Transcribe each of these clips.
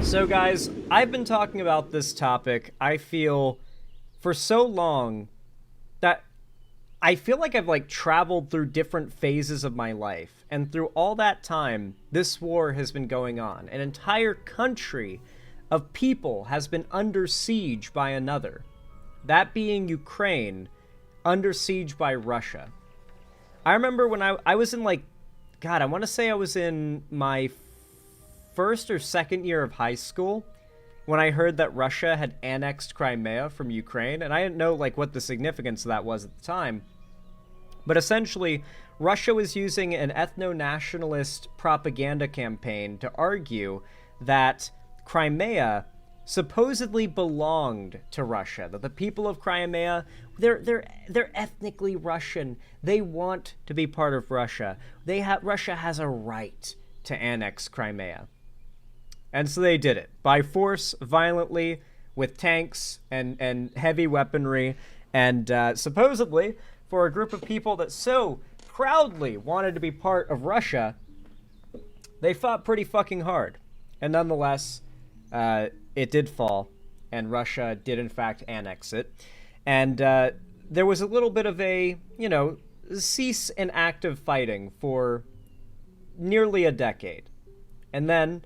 So guys, I've been talking about this topic, I feel, for so long that I feel like I've traveled through different phases of my life. And through all that time, this war has been going on. An entire country of people has been under siege by another. That being Ukraine, under siege by Russia. I remember when I was in God, I want to say I was in my first or second year of high school when I heard that Russia had annexed Crimea from Ukraine, and I didn't know what the significance of that was at the time. But essentially, Russia was using an ethno-nationalist propaganda campaign to argue that Crimea supposedly belonged to Russia, that the people of Crimea, they're ethnically Russian. They want to be part of Russia. Russia has a right to annex Crimea. And so they did it by force, violently, with tanks and heavy weaponry, and supposedly for a group of people that so proudly wanted to be part of Russia, they fought pretty fucking hard. And nonetheless, it did fall, and Russia did in fact annex it. And there was a little bit of a, cease in active fighting for nearly a decade. And then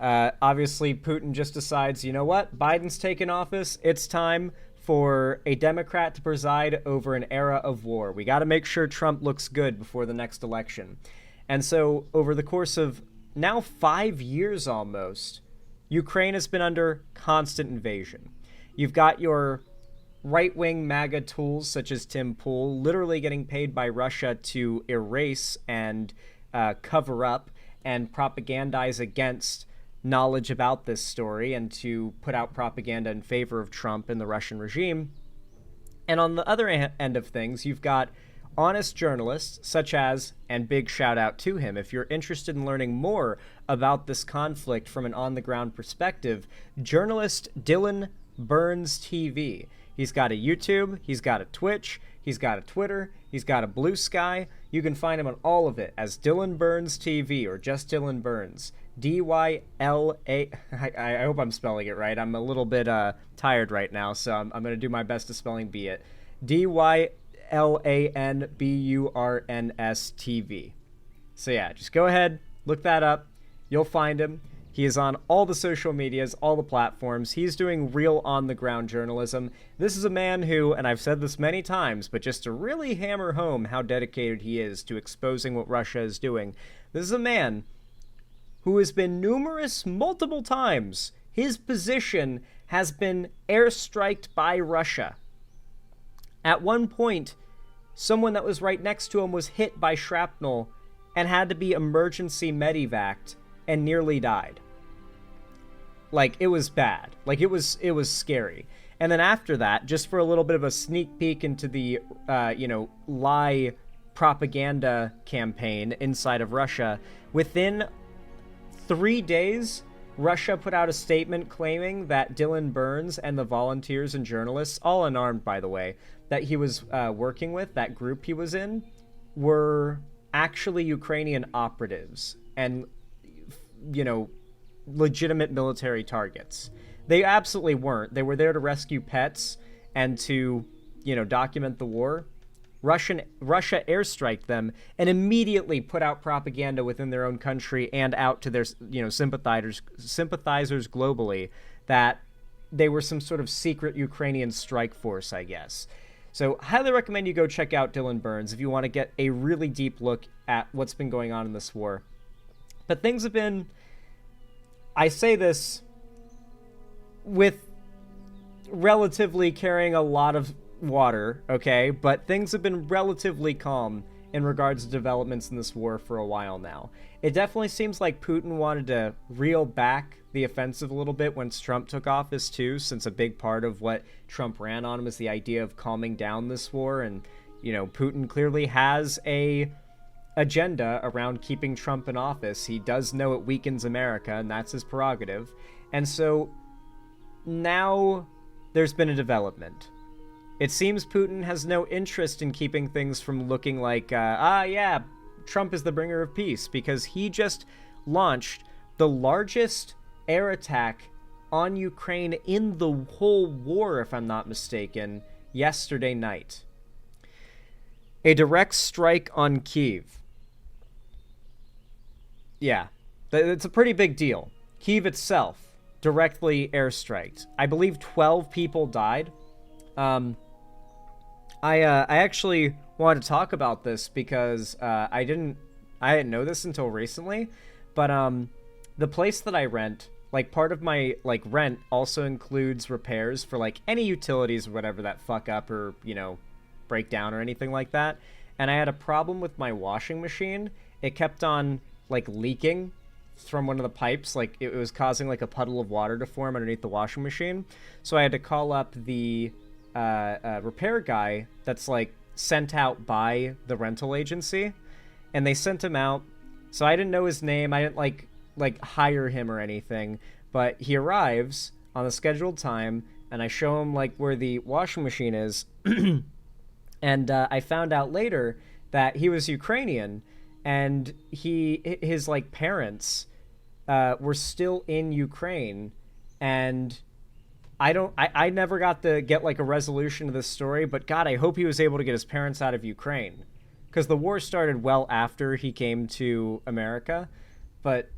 obviously, Putin just decides, you know what? Biden's taken office. It's time for a Democrat to preside over an era of war. We got to make sure Trump looks good before the next election. And so over the course of now 5 years almost, Ukraine has been under constant invasion. You've got your right-wing MAGA tools such as Tim Pool literally getting paid by Russia to erase and cover up and propagandize against knowledge about this story and to put out propaganda in favor of Trump and the Russian regime. And on the other end of things, you've got honest journalists such as, and big shout out to him, if you're interested in learning more about this conflict from an on-the-ground perspective, journalist Dylan Burns TV. He's got a YouTube, he's got a Twitch, he's got a Twitter, he's got a Blue Sky. You can find him on all of it as Dylan Burns TV or just Dylan Burns. D-Y-L-A... I hope I'm spelling it right. I'm a little bit tired right now, so I'm going to do my best to spelling bee it. D-Y-L-A-N-B-U-R-N-S TV. So yeah, just go ahead, look that up. You'll find him. He is on all the social medias, all the platforms. He's doing real on-the-ground journalism. This is a man who, and I've said this many times, but just to really hammer home how dedicated he is to exposing what Russia is doing, this is a man who has been multiple times, his position has been airstriked by Russia. At one point, someone that was right next to him was hit by shrapnel and had to be emergency medevaced and nearly died. It was bad. It was scary. And then after that, just for a little bit of a sneak peek into the, lie propaganda campaign inside of Russia, within 3 days, Russia put out a statement claiming that Dylan Burns and the volunteers and journalists, all unarmed by the way, that he was working with, that group he was in, were actually Ukrainian operatives and, legitimate military targets. They absolutely weren't. They were there to rescue pets and to, document the war. Russia airstriked them and immediately put out propaganda within their own country and out to their, sympathizers globally that they were some sort of secret Ukrainian strike force, I guess. So highly recommend you go check out Dylan Burns if you want to get a really deep look at what's been going on in this war. But things have been, I say this with relatively carrying a lot of water, okay, but things have been relatively calm in regards to developments in this war for a while now. It definitely seems like Putin wanted to reel back the offensive a little bit once Trump took office too, since a big part of what Trump ran on was the idea of calming down this war, and Putin clearly has a agenda around keeping Trump in office. He does know it weakens America, and that's his prerogative. And so now there's been a development. It seems Putin has no interest in keeping things from looking like, Trump is the bringer of peace, because he just launched the largest air attack on Ukraine in the whole war, if I'm not mistaken, yesterday night. A direct strike on Kyiv. Yeah, it's a pretty big deal. Kyiv itself directly airstriked. I believe 12 people died. I actually wanted to talk about this because I didn't know this until recently, but the place that I rent, like, part of my like rent also includes repairs for like any utilities or whatever that fuck up or, you know, break down or anything like that. And I had a problem with my washing machine. It kept on like leaking from one of the pipes. Like, it was causing like a puddle of water to form underneath the washing machine. So I had to call up the repair guy that's like sent out by the rental agency, and they sent him out. So I didn't know his name. I didn't like hire him or anything, but he arrives on the scheduled time, and I show him like where the washing machine is. And I found out later that he was Ukrainian, and his like parents were still in Ukraine, and I never got to get like a resolution to this story, but God, I hope he was able to get his parents out of Ukraine, because the war started well after he came to America. But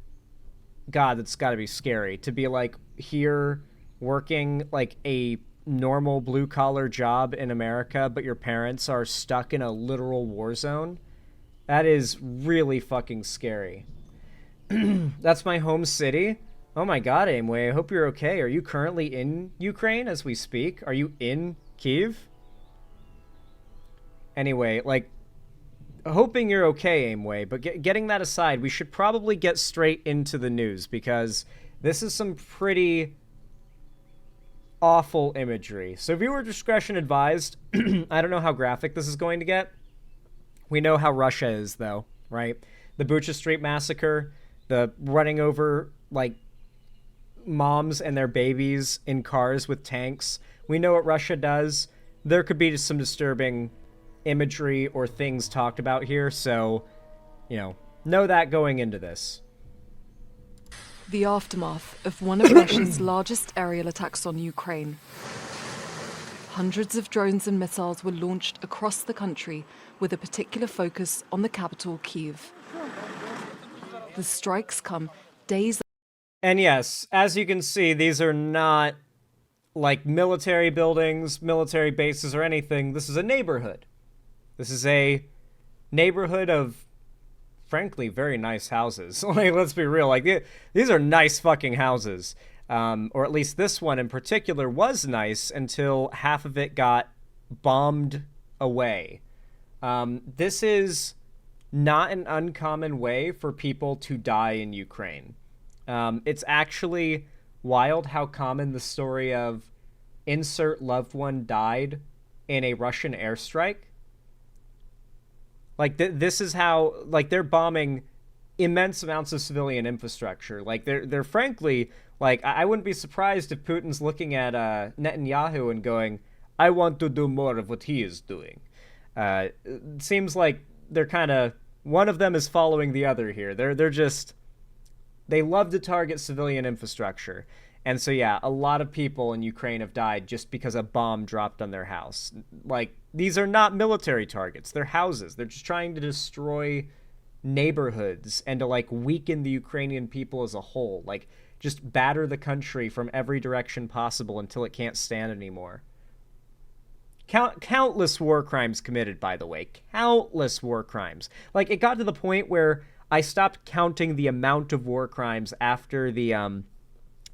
God, that's got to be scary to be like here working like a normal blue collar job in America, but your parents are stuck in a literal war zone. That is really fucking scary. That's my home city. Oh my God, Aimway, I hope you're okay. Are you currently in Ukraine as we speak? Are you in Kyiv? Anyway, like, hoping you're okay, Aimway, but getting that aside, we should probably get straight into the news, because this is some pretty awful imagery. So viewer discretion advised. I don't know how graphic this is going to get. We know how Russia is, though, right? The Bucha Street massacre, the running over, like, moms and their babies in cars with tanks. We know what Russia does. There could be some disturbing imagery or things talked about here, so, you know that going into this. The aftermath of one of Russia's largest aerial attacks on Ukraine. Hundreds of drones and missiles were launched across the country with a particular focus on the capital, Kyiv. The strikes come days. And yes, as you can see, these are not like military buildings, military bases, or anything. This is a neighborhood. This is a neighborhood of, frankly, very nice houses. Like, let's be real. Like, these are nice fucking houses. Or at least this one in particular was nice until half of it got bombed away. This is not an uncommon way for people to die in Ukraine. It's actually wild how common the story of insert loved one died in a Russian airstrike. Like, this is how, like, they're bombing immense amounts of civilian infrastructure. Like, they're frankly, like, I wouldn't be surprised if Putin's looking at Netanyahu and going, I want to do more of what he is doing. It seems like they're kind of, one of them is following the other here. They're just, they love to target civilian infrastructure. And so, yeah, a lot of people in Ukraine have died just because a bomb dropped on their house. Like, these are not military targets. They're houses. They're just trying to destroy neighborhoods and to, like, weaken the Ukrainian people as a whole. Like, just batter the country from every direction possible until it can't stand anymore. Countless war crimes committed, by the way. Countless war crimes. Like, it got to the point where I stopped counting the amount of war crimes after the,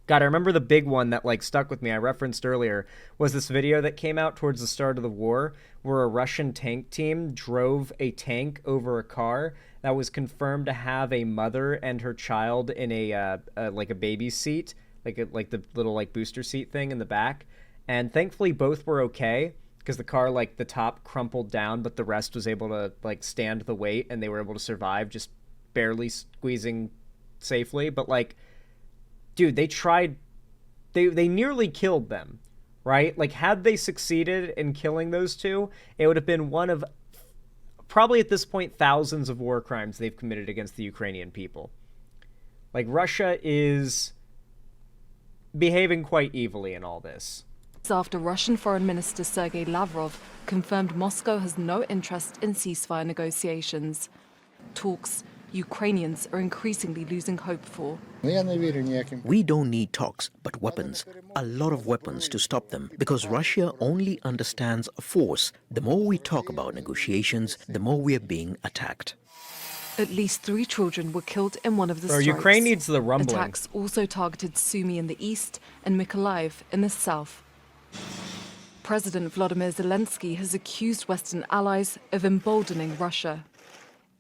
God, I remember the big one that, like, stuck with me, I referenced earlier, was this video that came out towards the start of the war where a Russian tank team drove a tank over a car that was confirmed to have a mother and her child in like a baby seat, like the little, like, booster seat thing in the back. And thankfully both were okay, because the car, like, the top crumpled down, but the rest was able to, like, stand the weight, and they were able to survive, just barely squeezing safely. But, like, dude, they tried, they nearly killed them, right? Like, had they succeeded in killing those two, it would have been one of probably at this point thousands of war crimes they've committed against the Ukrainian people. Like, Russia is behaving quite evilly in all this. After Russian Foreign Minister Sergei Lavrov confirmed Moscow has no interest in ceasefire negotiations. Talks Ukrainians are increasingly losing hope for. We don't need talks, but weapons. A lot of weapons to stop them, because Russia only understands force. The more we talk about negotiations, the more we are being attacked. At least 3 children were killed in one of the strikes. Ukraine needs the rumbling. Attacks also targeted Sumy in the east and Mykolaiv in the south. President Volodymyr Zelensky has accused Western allies of emboldening Russia.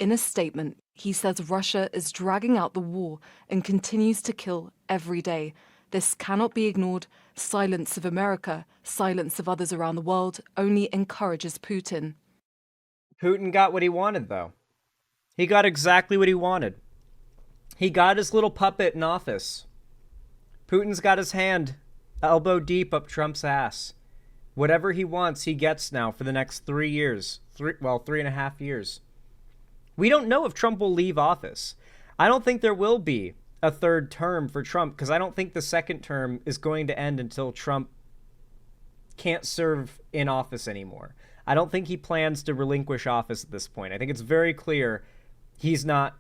In a statement, he says Russia is dragging out the war and continues to kill every day. This cannot be ignored. Silence of America, silence of others around the world only encourages Putin. Putin got what he wanted, though. He got exactly what he wanted. He got his little puppet in office. Putin's got his hand elbow deep up Trump's ass. Whatever he wants, he gets now for the next 3 years. 3.5 years. We don't know if Trump will leave office. I don't think there will be a third term for Trump, because I don't think the second term is going to end until Trump can't serve in office anymore. I don't think he plans to relinquish office at this point. I think it's very clear he's not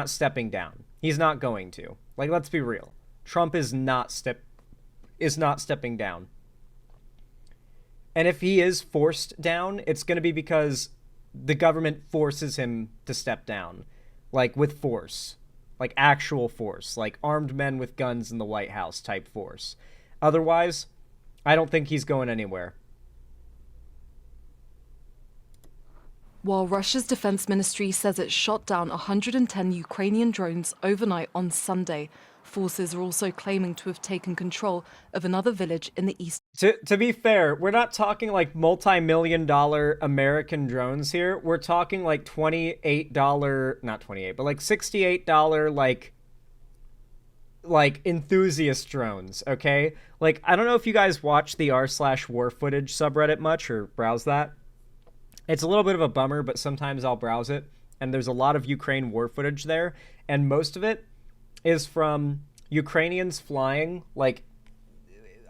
stepping down. He's not going to. Like, let's be real. Trump is not stepping down. And if he is forced down, it's going to be because the government forces him to step down, like with force, like actual force, like armed men with guns in the White House type force. Otherwise, I don't think he's going anywhere. While Russia's defense ministry says it shot down 110 Ukrainian drones overnight on Sunday, forces are also claiming to have taken control of another village in the east. To be fair, we're not talking like multi-million-dollar American drones here. We're talking like $28, not 28, but like $68 like enthusiast drones, okay? Like, I don't know if you guys watch the r/war footage subreddit much or browse that. It's a little bit of a bummer, but sometimes I'll browse it, and there's a lot of Ukraine war footage there, and most of it is from Ukrainians flying, like,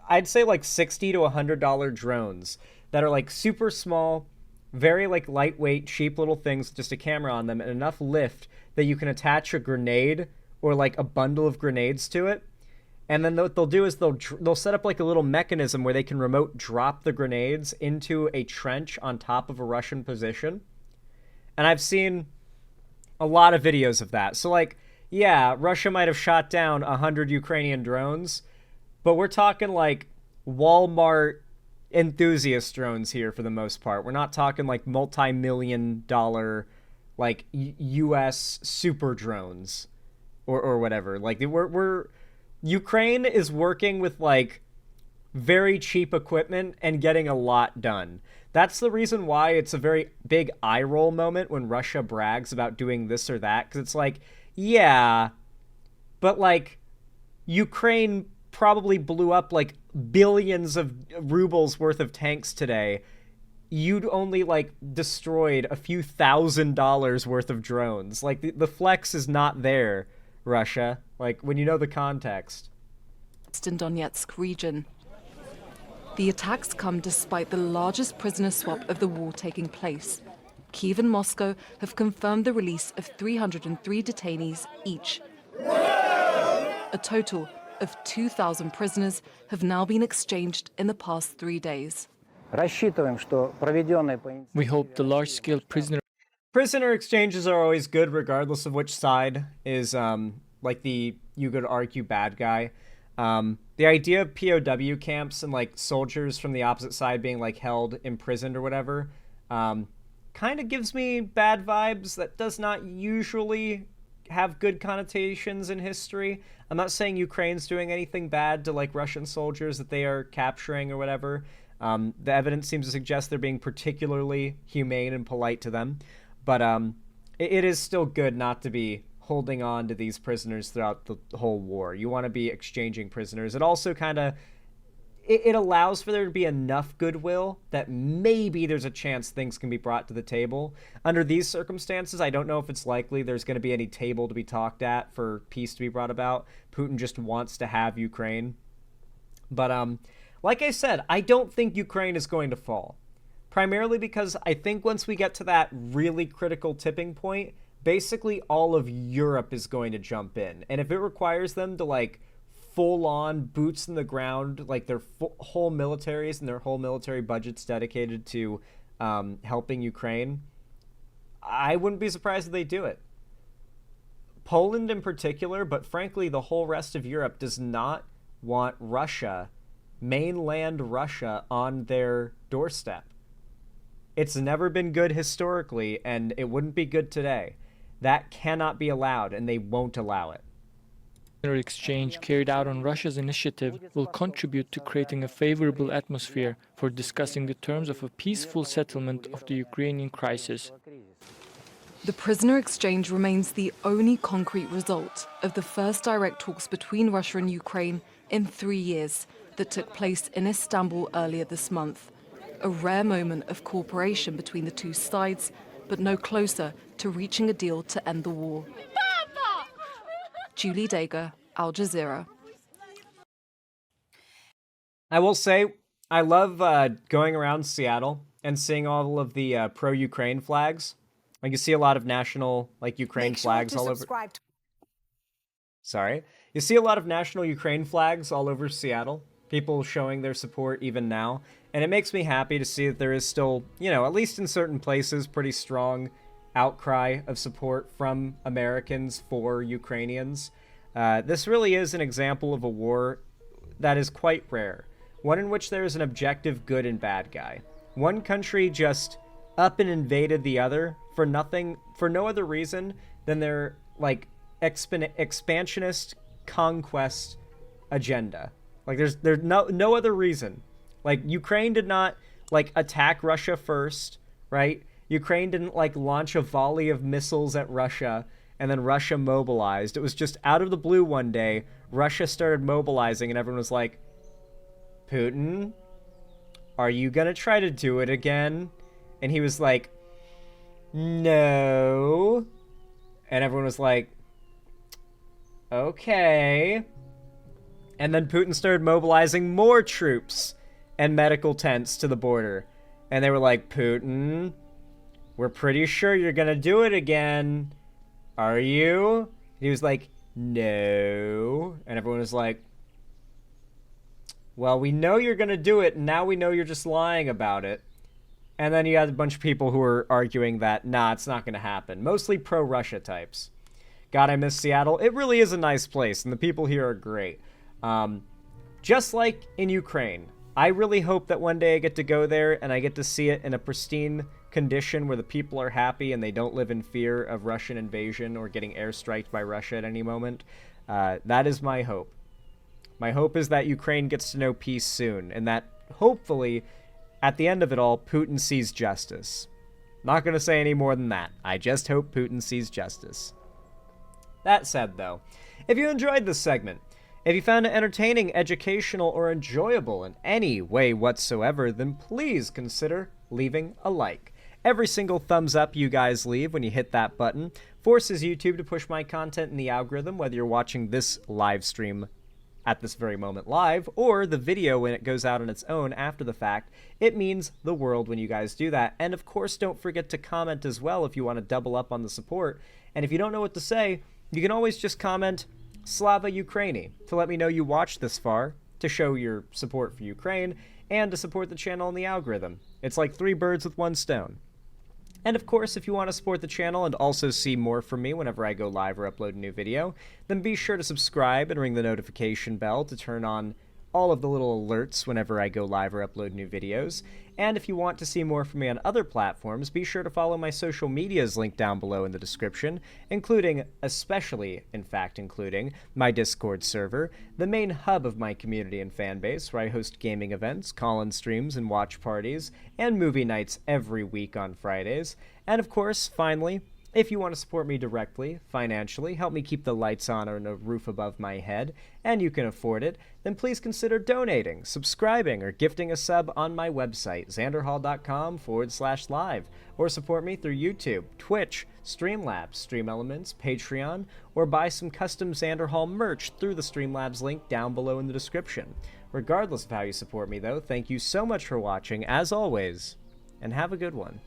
I'd say like $60 to $100 drones that are like super small, very like lightweight, cheap little things, just a camera on them, and enough lift that you can attach a grenade or like a bundle of grenades to it. And then what they'll do is they'll set up like a little mechanism where they can remote drop the grenades into a trench on top of a Russian position. And I've seen a lot of videos of that. So like, yeah, Russia might have shot down 100 Ukrainian drones, but we're talking like Walmart enthusiast drones here for the most part. We're not talking like multi-million-dollar like US super drones or whatever. Like we're Ukraine is working with like very cheap equipment and getting a lot done. That's the reason why it's a very big eye roll moment when Russia brags about doing this or that, because it's like, yeah, but like Ukraine probably blew up like billions of rubles worth of tanks today. You'd only like destroyed a few $1,000s worth of drones. Like the flex is not there, Russia. Like when you know the context. In Donetsk region. The attacks come despite the largest prisoner swap of the war taking place. Kyiv and Moscow have confirmed the release of 303 detainees each. A total of 2,000 prisoners have now been exchanged in the past 3 days. We hope the large-scale prisoner exchanges are always good, regardless of which side is like you could argue bad guy. The idea of POW camps and like soldiers from the opposite side being like held imprisoned or whatever kind of gives me bad vibes. That does not usually have good connotations in history. I'm not saying Ukraine's doing anything bad to like Russian soldiers that they are capturing or whatever. The evidence seems to suggest they're being particularly humane and polite to them. But it is still good not to be holding on to these prisoners throughout the whole war. You want to be exchanging prisoners. It also kind of it allows for there to be enough goodwill that maybe there's a chance things can be brought to the table. Under these circumstances, I don't know if it's likely there's going to be any table to be talked at for peace to be brought about. Putin just wants to have Ukraine. But like I said, I don't think Ukraine is going to fall. Primarily because I think once we get to that really critical tipping point, basically all of Europe is going to jump in. And if it requires them to like full on boots in the ground, like their whole militaries and their whole military budgets dedicated to helping Ukraine, I wouldn't be surprised if they do it. Poland in particular, but frankly, the whole rest of Europe does not want Russia, mainland Russia, on their doorstep. It's never been good historically, and it wouldn't be good today. That cannot be allowed, and they won't allow it. The exchange carried out on Russia's initiative will contribute to creating a favorable atmosphere for discussing the terms of a peaceful settlement of the Ukrainian crisis. The prisoner exchange remains the only concrete result of the first direct talks between Russia and Ukraine in 3 years that took place in Istanbul earlier this month. A rare moment of cooperation between the two sides, but no closer to reaching a deal to end the war. Julie Dager, Al Jazeera. I will say, I love going around Seattle and seeing all of the pro-Ukraine flags. Like, you see a lot of national, like, Ukraine flags all over. Sorry. You see a lot of national Ukraine flags all over Seattle. People showing their support even now. And it makes me happy to see that there is still, you know, at least in certain places, pretty strong outcry of support from Americans for Ukrainians. This really is an example of a war that is quite rare. One in which there is an objective good and bad guy. One country just up and invaded the other for nothing, for no other reason than their, like, expansionist conquest agenda. Like, there's no other reason. Like, Ukraine did not, like, attack Russia first, right? Ukraine didn't, like, launch a volley of missiles at Russia, and then Russia mobilized. It was just out of the blue one day, Russia started mobilizing, and everyone was like, Putin, are you gonna try to do it again? And he was like, no. And everyone was like, okay. And then Putin started mobilizing more troops and medical tents to the border. And they were like, Putin, we're pretty sure you're gonna do it again. Are you? He was like, no. And everyone was like, well, we know you're gonna do it, and now we know you're just lying about it. And then you had a bunch of people who were arguing that, nah, it's not gonna happen. Mostly pro-Russia types. God, I miss Seattle. It really is a nice place, and the people here are great. Just like in Ukraine, I really hope that one day I get to go there and I get to see it in a pristine condition where the people are happy and they don't live in fear of Russian invasion or getting airstriked by Russia at any moment. That is my hope. My hope is that Ukraine gets to know peace soon, and that hopefully, at the end of it all, Putin sees justice. Not going to say any more than that. I just hope Putin sees justice. That said, though, if you enjoyed this segment, if you found it entertaining, educational, or enjoyable in any way whatsoever, then please consider leaving a like. Every single thumbs up you guys leave when you hit that button forces YouTube to push my content in the algorithm, whether you're watching this live stream at this very moment live, or the video when it goes out on its own after the fact. It means the world when you guys do that. And of course, don't forget to comment as well if you want to double up on the support. And if you don't know what to say, you can always just comment Slava Ukraini to let me know you watched this far, to show your support for Ukraine, and to support the channel and the algorithm. It's like 3 birds with 1 stone. And of course, if you want to support the channel and also see more from me whenever I go live or upload a new video, then be sure to subscribe and ring the notification bell to turn on all of the little alerts whenever I go live or upload new videos. And if you want to see more from me on other platforms, be sure to follow my social medias linked down below in the description, including, including my Discord server, the main hub of my community and fanbase, where I host gaming events, call-in streams, and watch parties, and movie nights every week on Fridays. And of course, finally, If you want to support me directly, financially, help me keep the lights on and a roof above my head, and you can afford it, then please consider donating, subscribing, or gifting a sub on my website, xanderhall.com/live, or support me through YouTube, Twitch, Streamlabs, Stream Elements, Patreon, or buy some custom Xander Hall merch through the Streamlabs link down below in the description. Regardless of how you support me, though, thank you so much for watching, as always, and have a good one.